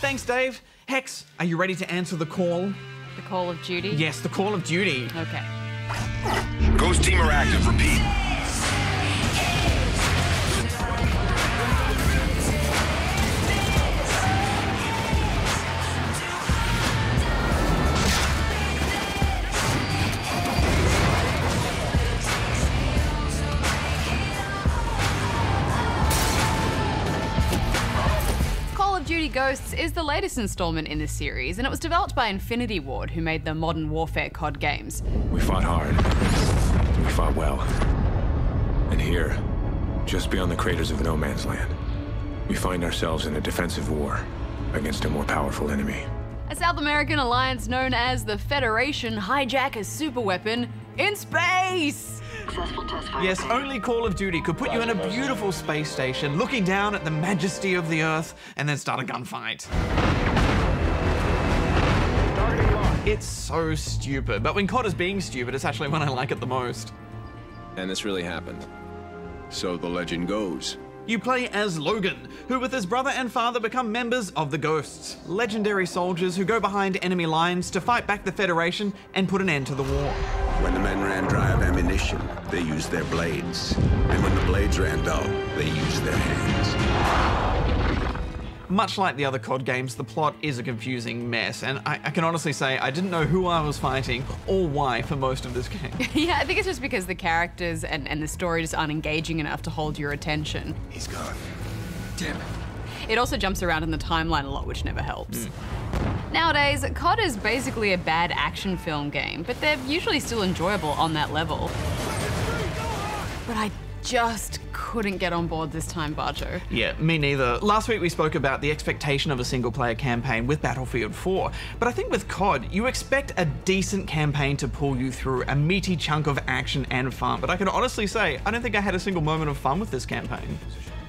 Thanks, Dave. Hex, are you ready to answer the call? The Call of Duty? Yes, the Call of Duty. Okay. Ghost team are active. Repeat. Call of Duty Ghosts is the latest installment in this series, and it was developed by Infinity Ward, who made the Modern Warfare COD games. We fought hard. We fought well. And here, just beyond the craters of No Man's Land, we find ourselves in a defensive war against a more powerful enemy. A South American alliance known as the Federation hijack a superweapon in space! Yes, only Call of Duty could put you in a beautiful space station, looking down at the majesty of the Earth, and then start a gunfight. It's so stupid, but when COD is being stupid, it's actually when I like it the most. And this really happened. So the legend goes. You play as Logan, who with his brother and father become members of the Ghosts, legendary soldiers who go behind enemy lines to fight back the Federation and put an end to the war. When the men ran dry of ammunition, they used their blades. And when the blades ran dull, they used their hands. Much like the other COD games, the plot is a confusing mess, and I can honestly say I didn't know who I was fighting or why for most of this game. Yeah, I think it's just because the characters and the story just aren't engaging enough to hold your attention. He's gone. Damn it. It also jumps around in the timeline a lot, which never helps. Nowadays, COD is basically a bad action film game, but they're usually still enjoyable on that level. But I just couldn't get on board this time, Barjo. Yeah, me neither. Last week we spoke about the expectation of a single-player campaign with Battlefield 4, but I think with COD, you expect a decent campaign to pull you through a meaty chunk of action and fun, but I can honestly say, I don't think I had a single moment of fun with this campaign.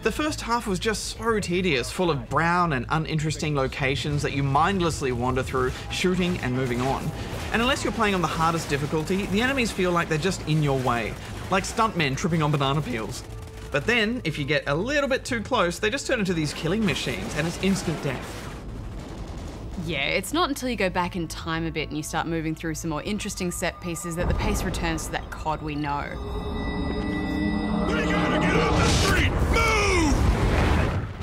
The first half was just so tedious, full of brown and uninteresting locations that you mindlessly wander through, shooting and moving on. And unless you're playing on the hardest difficulty, the enemies feel like they're just in your way, like stuntmen tripping on banana peels. But then, if you get a little bit too close, they just turn into these killing machines, and it's instant death. Yeah, it's not until you go back in time a bit and you start moving through some more interesting set pieces that the pace returns to that COD we know. We gotta get off the street! Move!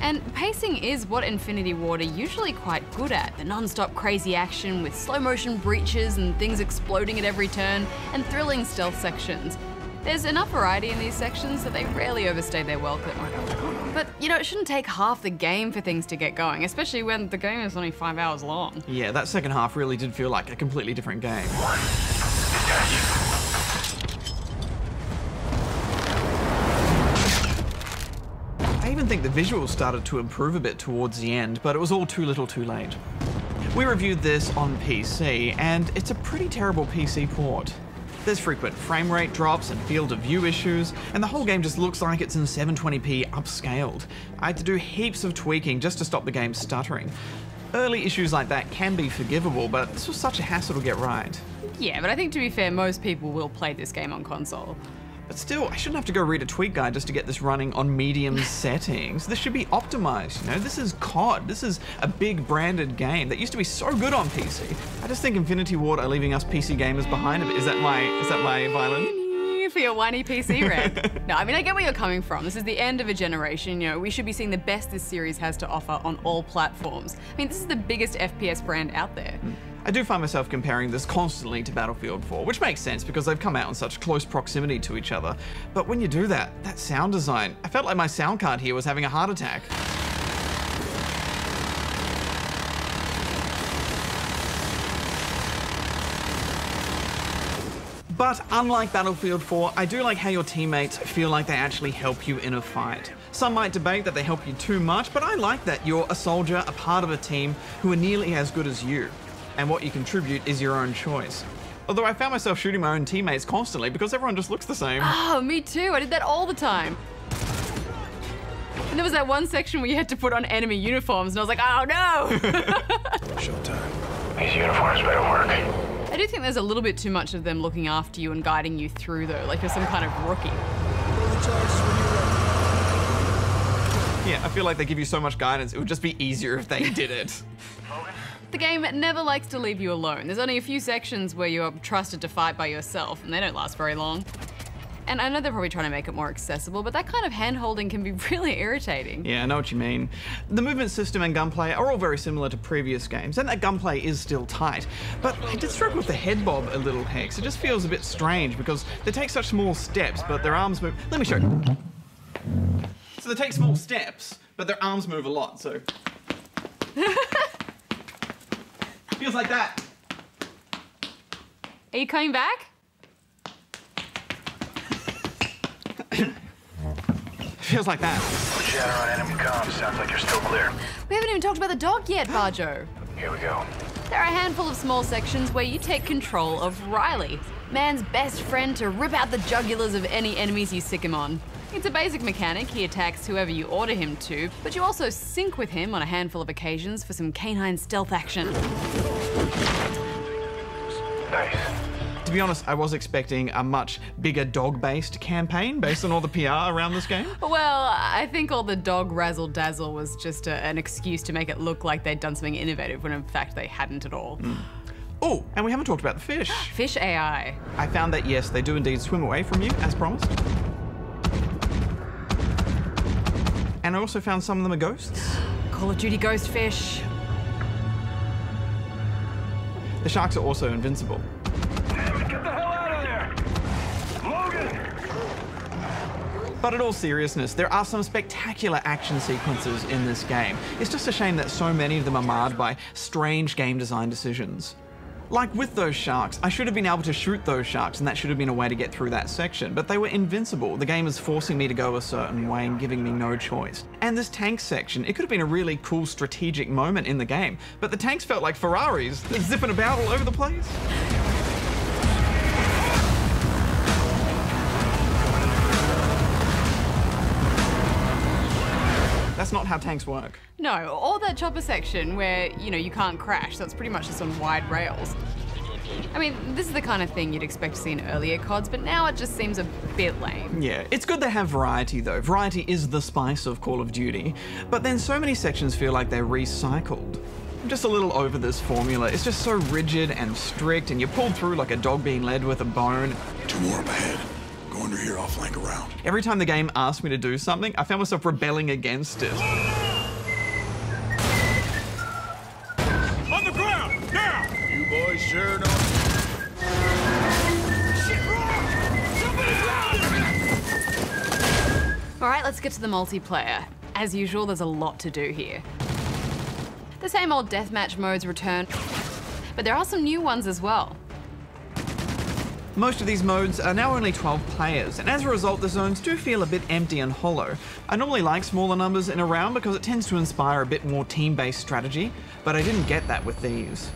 And pacing is what Infinity Ward are usually quite good at. The non-stop crazy action with slow motion breaches and things exploding at every turn, and thrilling stealth sections. There's enough variety in these sections that they rarely overstay their welcome. But, you know, it shouldn't take half the game for things to get going, especially when the game is only 5 hours long. Yeah, that second half really did feel like a completely different game. I even think the visuals started to improve a bit towards the end, but it was all too little too late. We reviewed this on PC, and it's a pretty terrible PC port. There's frequent frame rate drops and field of view issues, and the whole game just looks like it's in 720p upscaled. I had to do heaps of tweaking just to stop the game stuttering. Early issues like that can be forgivable, but this was such a hassle to get right. Yeah, but I think to be fair, most people will play this game on console. But still, I shouldn't have to go read a tweak guide just to get this running on medium settings. This should be optimized, you know? This is COD. This is a big branded game that used to be so good on PC. I just think Infinity Ward are leaving us PC gamers behind a bit. Is that my violin? For your whiny PC red. No, I mean, I get where you're coming from. This is the end of a generation. You know, we should be seeing the best this series has to offer on all platforms. I mean, this is the biggest FPS brand out there. I do find myself comparing this constantly to Battlefield 4, which makes sense because they've come out in such close proximity to each other. But when you do that sound design, I felt like my sound card here was having a heart attack. But unlike Battlefield 4, I do like how your teammates feel like they actually help you in a fight. Some might debate that they help you too much, but I like that you're a soldier, a part of a team who are nearly as good as you. And what you contribute is your own choice. Although I found myself shooting my own teammates constantly because everyone just looks the same. Oh, me too. I did that all the time. And there was that one section where you had to put on enemy uniforms, and I was like, oh no! Showtime. These uniforms better work. I do think there's a little bit too much of them looking after you and guiding you through, though, like you're some kind of rookie. Yeah, Yeah, I feel like they give you so much guidance, it would just be easier if they did it. The game never likes to leave you alone. There's only a few sections where you're trusted to fight by yourself, and they don't last very long. And I know they're probably trying to make it more accessible, but that kind of hand-holding can be really irritating. Yeah, I know what you mean. The movement system and gunplay are all very similar to previous games, and that gunplay is still tight. But I did struggle with the head bob a little, Hex. It just feels a bit strange because they take such small steps, but their arms move. Let me show you. So they take small steps, but their arms move a lot, so. Feels like that. Are you coming back? Feels like that. Chatter on enemy comms. Sounds like you're still clear. We haven't even talked about the dog yet, Barjo. Here we go. There are a handful of small sections where you take control of Riley, man's best friend to rip out the jugulars of any enemies you sick him on. It's a basic mechanic. He attacks whoever you order him to, but you also sync with him on a handful of occasions for some canine stealth action. Nice. To be honest, I was expecting a much bigger dog-based campaign based on all the PR around this game. Well, I think all the dog razzle-dazzle was just an excuse to make it look like they'd done something innovative when in fact they hadn't at all. Oh, and we haven't talked about the fish. Fish AI. I found that, yes, they do indeed swim away from you, as promised. And I also found some of them are ghosts. Call of Duty ghost fish. The sharks are also invincible. Get the hell out of there! Logan! But in all seriousness, there are some spectacular action sequences in this game. It's just a shame that so many of them are marred by strange game design decisions. Like with those sharks, I should have been able to shoot those sharks and that should have been a way to get through that section, but they were invincible. The game is forcing me to go a certain way and giving me no choice. And this tank section, it could have been a really cool strategic moment in the game, but the tanks felt like Ferraris, zipping about all over the place. That's not how tanks work. No, or that chopper section where, you can't crash, so it's pretty much just on wide rails. I mean, this is the kind of thing you'd expect to see in earlier CODs, but now it just seems a bit lame. Yeah, it's good to have variety though. Variety is the spice of Call of Duty, but then so many sections feel like they're recycled. I'm just a little over this formula. It's just so rigid and strict, and you're pulled through like a dog being led with a bone. 2 more up ahead. Go under here, I'll flank around. Every time the game asked me to do something, I found myself rebelling against it. On the ground, now! You boys sure know. Shit, wrong! Somebody grounded! Alright, let's get to the multiplayer. As usual, there's a lot to do here. The same old deathmatch modes return, but there are some new ones as well. Most of these modes are now only 12 players, and as a result the zones do feel a bit empty and hollow. I normally like smaller numbers in a round because it tends to inspire a bit more team-based strategy, but I didn't get that with these.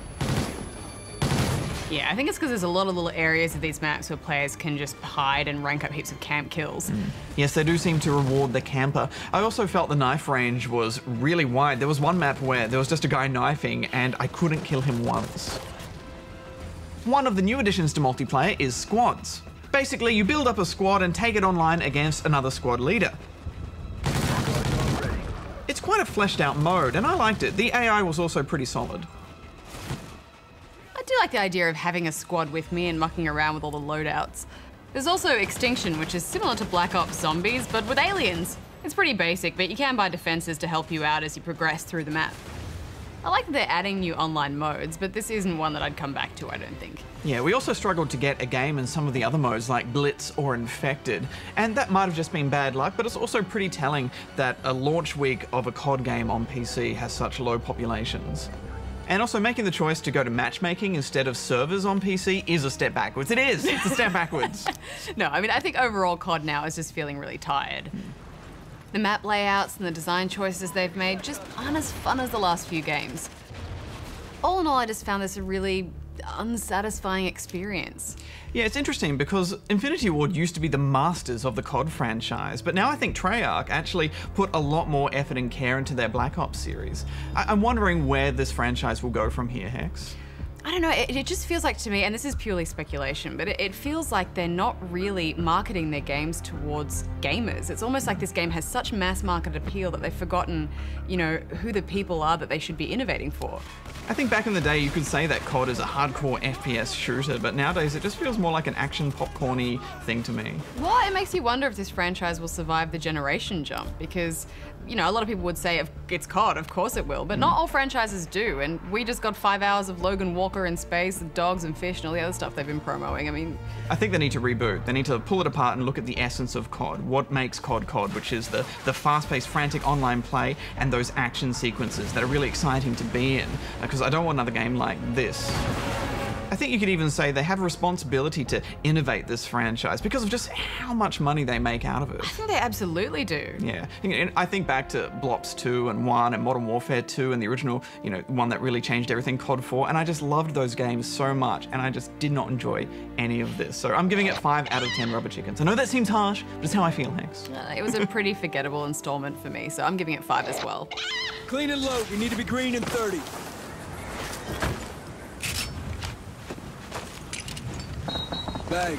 Yeah, I think it's because there's a lot of little areas of these maps where players can just hide and rank up heaps of camp kills. Yes, they do seem to reward the camper. I also felt the knife range was really wide. There was one map where there was just a guy knifing and I couldn't kill him once. One of the new additions to multiplayer is squads. Basically, you build up a squad and take it online against another squad leader. It's quite a fleshed out mode, and I liked it. The AI was also pretty solid. I do like the idea of having a squad with me and mucking around with all the loadouts. There's also Extinction, which is similar to Black Ops Zombies, but with aliens. It's pretty basic, but you can buy defenses to help you out as you progress through the map. I like that they're adding new online modes, but this isn't one that I'd come back to, I don't think. Yeah, we also struggled to get a game in some of the other modes like Blitz or Infected, and that might have just been bad luck, but it's also pretty telling that a launch week of a COD game on PC has such low populations. And also making the choice to go to matchmaking instead of servers on PC is a step backwards. It is! It's a step backwards. No, I mean, I think overall COD now is just feeling really tired. The map layouts and the design choices they've made just aren't as fun as the last few games. All in all, I just found this a really unsatisfying experience. Yeah, it's interesting because Infinity Ward used to be the masters of the COD franchise, but now I think Treyarch actually put a lot more effort and care into their Black Ops series. I'm wondering where this franchise will go from here, Hex. I don't know, it just feels like to me, and this is purely speculation, but it feels like they're not really marketing their games towards gamers. It's almost like this game has such mass market appeal that they've forgotten, you know, who the people are that they should be innovating for. I think back in the day you could say that COD is a hardcore FPS shooter, but nowadays it just feels more like an action popcorny thing to me. Well, it makes you wonder if this franchise will survive the generation jump, because, you know, a lot of people would say it's COD, of course it will, but not all franchises do, and we just got 5 hours of Logan Walker in space, and dogs and fish and all the other stuff they've been promoting. I mean... I think they need to reboot. They need to pull it apart and look at the essence of COD. What makes COD COD, which is the fast-paced, frantic online play and those action sequences that are really exciting to be in, because I don't want another game like this. I think you could even say they have a responsibility to innovate this franchise because of just how much money they make out of it. I think they absolutely do. Yeah, and I think back to Blops 2 and 1 and Modern Warfare 2 and the original, you know, one that really changed everything, COD 4, and I just loved those games so much, and I just did not enjoy any of this. So I'm giving it 5 out of 10 rubber chickens. I know that seems harsh, but it's how I feel, Hex. It was a pretty forgettable installment for me, so I'm giving it 5 as well. Clean and load. We need to be green in 30. Bang.